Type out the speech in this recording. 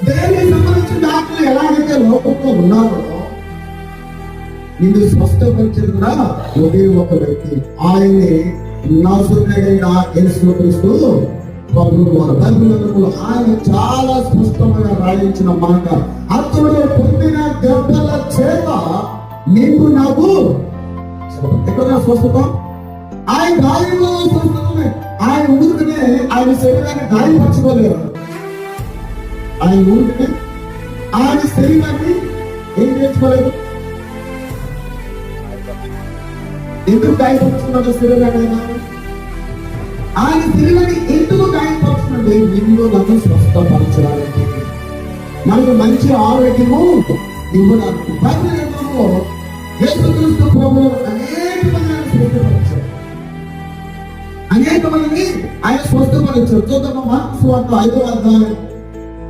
దేనికి సంబంధించిన డాక్టర్లు ఎలాగైతే లోకంలో ఉన్నారో నిన్ను స్వస్థపరిచిన కూడా ఒకే ఒక వ్యక్తి, ఆయనే నజరేయుడైన యేసుక్రీస్తు ప్రభువు వారు. బైబిల్ ఆయన చాలా స్పష్టంగా రాయించిన మాట, అతడు పొందిన దెబ్బల చేత నీకు నాకు ఎక్కడ స్వస్థత. ఆయన గాయంలో స్వస్థతమే. ఆయన ఊరికనే ఆయన శరీరాన్ని గాయపరచుకోలేరు. ఆయన ఊరికనే ఆయన శరీరాన్ని ఏం చేసుకోలేదు. ఎందుకు గాయపరుచుకున్నాడు శరీరాన్ని? ఆయన శరీరాన్ని ఎందుకు గాయపరుచుకుంటే నిన్ను నన్ను స్వస్థపరచడానికి, మనకు మంచి ఆరోగ్యము ఇవ్వడానికి. బైబిల్లో యేసుక్రీస్తు ప్రభువు అనేక మందిని స్వస్థపరిచారు, అనేక మందిని ఆయన స్వస్థపరిచారు. చూద్దాం మార్కు సువార్త 5వ అధ్యాయం